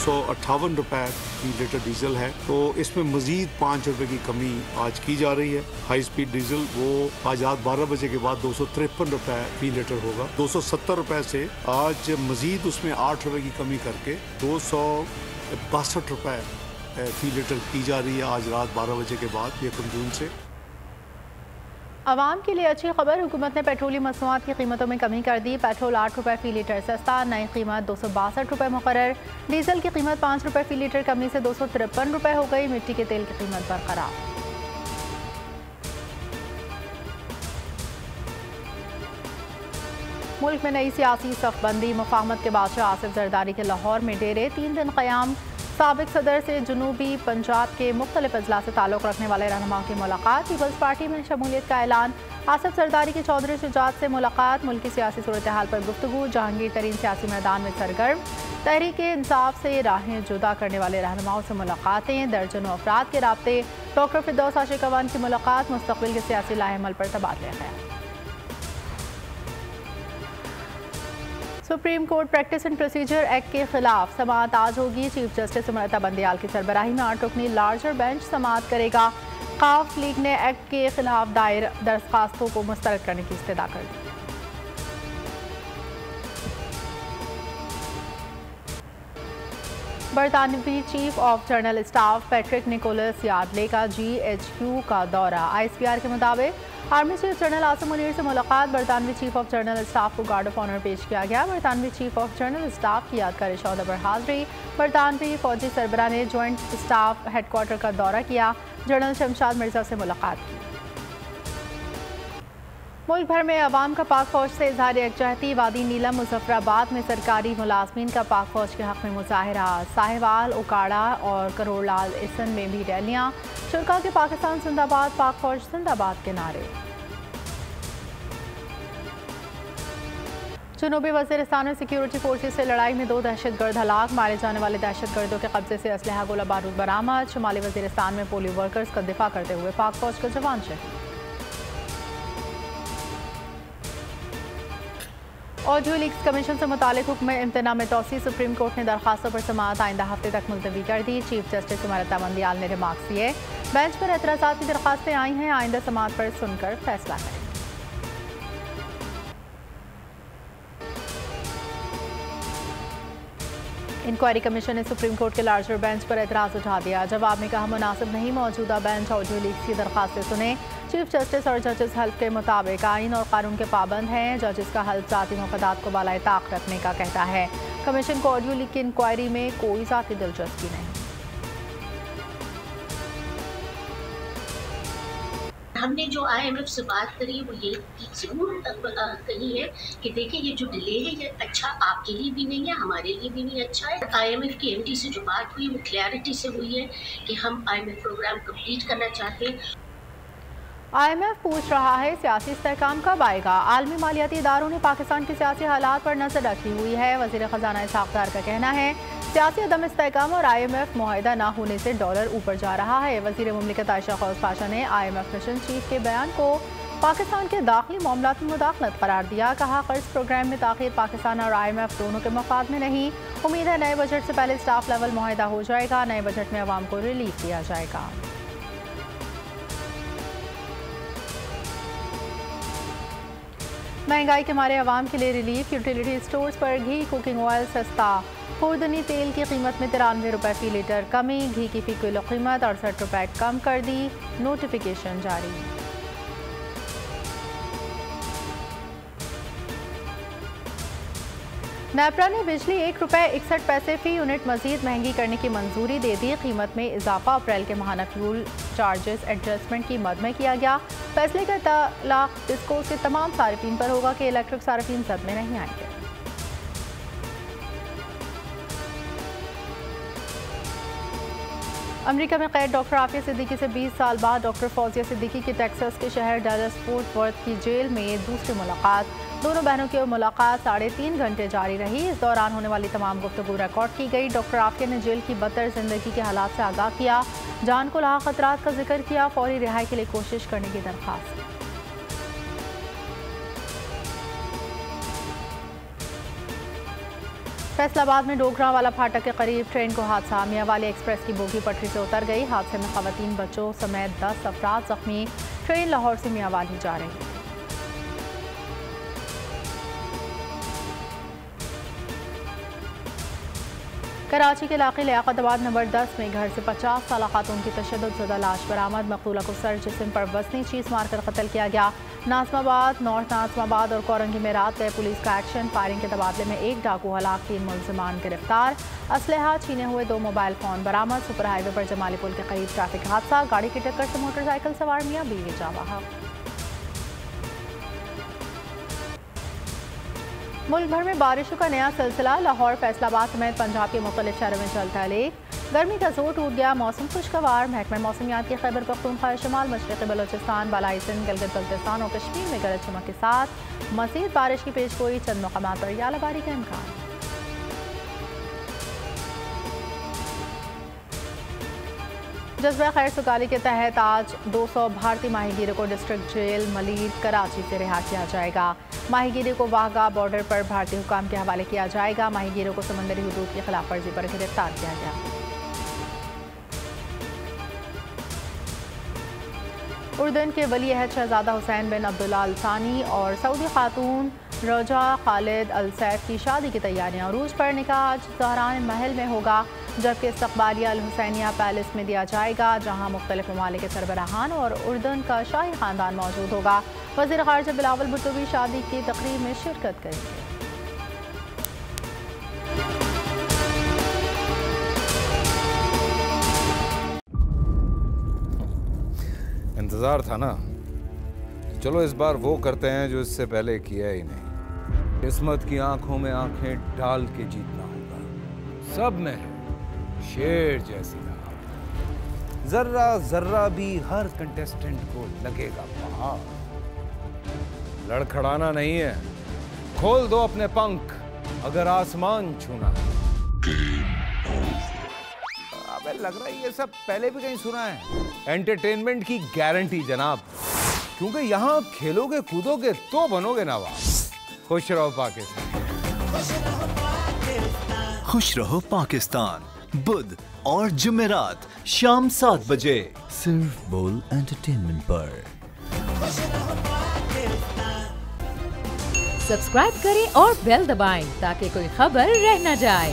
₹258 फी litre diesel है। तो इसमें मजीद ₹5 की कमी आज की जा रही है। हाई स्पीड डीजल वो आज रात 12 बजे के बाद ₹253 फी लीटर होगा। ₹270 से आज मजीद उसमें ₹8 की कमी करके ₹262 फी लीटर की जा रही है आज रात 12 बजे के बाद 1 जून से। आवाम के लिए अच्छी खबर, हुकूमत ने पेट्रोलियम मसनूआत की कीमतों में कमी कर दी। पेट्रोल ₹8 फी लीटर सस्ता, नई कीमत ₹262 मुकर्रर। डीजल की कीमत ₹5 फी लीटर कमी से ₹253 हो गई। मिट्टी के तेल की कीमत बरकरार। मुल्क में नई सियासी सफबंदी, मुफाहमत के बादशाह आसिफ जरदारी के लाहौर में डेरे, 3 दिन क़याम। साबिक सदर से जनूबी पंजाब के मुख्तलिफ अजला से ताल्लुक़ रखने वाले रहनुमाओं की मुलाकात। पीपल्स पार्टी में शमूलियत का ऐलान। आसिफ जरदारी की चौधरी शुजात से मुलाकात। मुल्क की सियासी सूरत हाल पर गुफ्तगू। जहांगीर तरीन सियासी मैदान में सरगर्म। तहरीक इंसाफ से राहें जुदा करने वाले रहनुमाओं से मुलाकातें। दर्जनों अफराद के राब्ते। डॉक्टर फिरदौस आशिक अवान की मुलाकात। मुस्तक़बिल के सियासी लाहेमल पर तबादले ख्याल। Supreme court practice and procedure act के खिलाफ समाअत आज होगी। चीफ जस्टिस इमरता बंदियाल की सरबराही में 8 रुकनी लार्जर बेंच समाअत करेगा। काफ लीग ने एक्ट के खिलाफ दायर दरख्वास्तों को मुस्तरद करने की इस्तदा कर दी। बरतानवी chief of general staff Patrick Nicholas Yardley का GHQ का दौरा। ISPR के मुताबिक army chief general Asim Munir से मुलाकात। बरतानवी चीफ ऑफ जनरल स्टाफ को गार्ड ऑफ ऑनर पेश किया गया। बरतानवी चीफ ऑफ जनरल स्टाफ की यादगार शौदा पर हाजिरी। बरतानवी फौजी सरबराह ने जॉइंट स्टाफ हेडक्वार्टर का दौरा किया। जनरल शमशाद मिर्जा से मुलाकात की। मुल्क भर में अवाम का पाक फौज से इजहार यकजहती। वादी नीलम मुजफ्फराबाद में सरकारी मुलाजमीन का पाक फौज के हक में मुजाहिरा। साहिवाल, उकाड़ा और करोड़लाल इसन में भी रैलियाँ। शुरका के पाकिस्तान जिंदाबाद, पाक फौज जिंदाबाद के नारे। जनूबी वज़ीरिस्तान में सिक्योरिटी फोर्सेस से लड़ाई में 2 दहशतगर्द हलाक। मारे जाने वाले दहशतगर्दों के कब्जे से असलहा गोला बारूद बरामद। शुमाली वज़ीरिस्तान में पोलियो वर्कर्स का दिफा करते हुए पाक फौज का जवान शहीद। ऑडियो लीक्स कमीशन से मुतालिक हुक्म इम्तना में तोसी। सुप्रीम कोर्ट ने दरखास्तों पर समाअत आइंदा हफ्ते तक मुलतवी कर दी। चीफ जस्टिस इमरता बंदियाल ने रिमार्क्स दिए। बेंच पर एतराज़ात की दरखास्तें आई हैं, आइंदा समाअत पर सुनकर फैसला करें। इंक्वायरी कमीशन ने सुप्रीम कोर्ट के लार्जर बेंच पर एतराज़ उठा दिया। जवाब में कहा मुनासिब नहीं, मौजूदा बेंच ऑडियो लीक्स की दरखास्तें सुने। चीफ जस्टिस और जजेस हल्फ के मुताबिक आइन और कानून के पाबंद हैं। जजेस का हल्फ ज़ाती मफादात को बालाए ताक रखने का कहता है। कमीशन को ऑडियो लीक की इंक्वायरी में कोई ज़ाती दिलचस्पी नहीं। हमने जो IMF से बात करी वो ये जरूर कही है कि देखिए ये जो डिले है ये अच्छा आपके लिए भी नहीं है, हमारे लिए भी नहीं अच्छा है। IMF की MD से जो बात हुई वो क्लैरिटी से हुई है कि हम IMF प्रोग्राम कंप्लीट करना चाहते हैं। IMF पूछ रहा है सियासी इस्तेहकाम कब आएगा। आलमी मालियाती इदारों ने पाकिस्तान के सियासी हालात पर नजर रखी हुई है। वज़ीर ख़जाना इसहाक़ डार का कहना है सियासी अदम इस्तेहकाम और IMF मुआहिदा ना होने से डॉलर ऊपर जा रहा है। वज़ीर मुमलिकत आयशा ख़ौस पाशा ने IMF मिशन चीफ के बयान को पाकिस्तान के दाखिली मामलात में मुदाखलत करार दिया। कहा कर्ज प्रोग्राम में ताख़ीर पाकिस्तान और IMF दोनों के मफाद में नहीं। उम्मीद है नए बजट से पहले स्टाफ लेवल मुआहिदा हो जाएगा। नए बजट में अवाम को रिलीफ दिया जाएगा। महंगाई के मारे अवाम के लिए रिलीफ। यूटिलिटी स्टोर्स पर घी, कुकिंग ऑयल सस्ता। खुर्दनी तेल की कीमत में ₹93 फी लीटर कमी। घी की फी किलो कीमत ₹68 कम कर दी। नोटिफिकेशन जारी। नेपरा ने बिजली ₹1.61 फी यूनिट मजीद महंगी करने की मंजूरी दे दी। कीमत में इजाफा अप्रैल के माहाना फ्यूल चार्जेस एडजस्टमेंट की मद में किया गया। फैसले का इत्तलाक डिस्को के तमाम सारिफीन पर होगा कि इलेक्ट्रिक सारिफीन सद में नहीं आएंगे। अमेरिका में कैद डॉक्टर आफिया सिद्दीकी से 20 साल बाद डॉक्टर फौजिया सिद्दीकी की टेक्सास के शहर डैलस फोर्ट वर्थ की जेल में दूसरी मुलाकात। दोनों बहनों की मुलाकात 3.5 घंटे जारी रही। इस दौरान होने वाली तमाम गुफ्तगू रिकॉर्ड की गई। डॉक्टर आफिया ने जेल की बदतर जिंदगी के हालात से आगाह किया। जान को लाक खतरात का जिक्र किया। फौरी रिहाई के लिए कोशिश करने की दरख्वास्त। फैसलाबाद में डोगरावाला फाटक के करीब ट्रेन को हादसा। मियावाली एक्सप्रेस की बोगी पटरी से उतर गई। हादसे में खवातीन, बच्चों समेत 10 अफराद जख्मी। ट्रेन लाहौर से मियावाली जा रही। कराची के इलाके लियाकताबाद नंबर 10 में घर से 50 साल खातून की तशद्दुद लाश बरामद। मकतूला को सर जिस्म पर वजनी चीज मारकर कत्ल किया गया। नाज़माबाद, नॉर्थ नाज़माबाद और कोरंगी में रात गए पुलिस का एक्शन। फायरिंग के तबादले में एक डाकू हलाक, 3 मुलजिमान गिरफ्तार। असलहा छीने हुए 2 मोबाइल फोन बरामद। सुपर हाईवे पर जमाली पुल के करीब ट्रैफिक हादसा। गाड़ी की टक्कर से मोटरसाइकिल सवार मियां बीवी जाँ बहक। मुल्क भर में बारिशों का नया सिलसिला। लाहौर, फैसलाबाद समेत पंजाब के मुख्तलिफ शहरों में चलता लेक। गर्मी का जोर टूट गया, मौसम खुशगवार। महकमा मौसमियात की खैबर पख्तूनख्वा, शमाल मशरक़ी बलोचिस्तान, बालाई सिंध, गिलगित बल्तिस्तान और कश्मीर में गरज चमक के साथ मज़ीद बारिश की पेशगोई। चंद मकामात पर यालाबारी का इम्कान। जज्बा खैर सुगाली के तहत आज 200 भारतीय माहीगीरों को डिस्ट्रिक्ट जेल मलीर कराची से रिहा किया जाएगा। माहीगीरी को वाहगा बॉर्डर पर भारतीय हुकाम के हवाले किया जाएगा। माहीगीरों को समंदरी हुदूद की खिलाफ वर्जी पर गिरफ्तार किया गया। उर्दन के वली अहद शहजादा हुसैन बिन अब्दुल्ला अल सानी और सऊदी खातून रजा खालिद अल सैफ की शादी की तैयारियां अरूज पर। निकाह आज ज़हरान महल में होगा, जबकि इस्तकबालिया अल हुसैनिया पैलेस में दिया जाएगा, जहां मुख्तलिफ ममालिक के सरबराहान और उर्दन का शाही खानदान मौजूद होगा। वज़ीर ख़ारिजा बिलावल भुट्टो भी शादी की तकरीब में शिरकत करेंगे। इंतज़ार था ना, चलो इस बार वो करते हैं जो इससे पहले किया ही नहीं। किस्मत की आंखों में आंखें डाल के जीतना होगा। सब में है शेर जैसी राह, जर्रा जर्रा भी हर कंटेस्टेंट को लगेगा पहाड़। लड़खड़ाना नहीं है, खोल दो अपने पंख अगर आसमान छूना है। अबे लग रहा है ये सब पहले भी कहीं सुना है। एंटरटेनमेंट की गारंटी जनाब, क्योंकि यहाँ खेलोगे कूदोगे तो बनोगे नवाब। खुश रहो पाकिस्तान। खुश रहो पाकिस्तान, बुध और जुमेरात शाम 7 बजे सिर्फ बोल एंटरटेनमेंट पर। सब्सक्राइब करें और बेल दबाएं ताकि कोई खबर रह न जाए।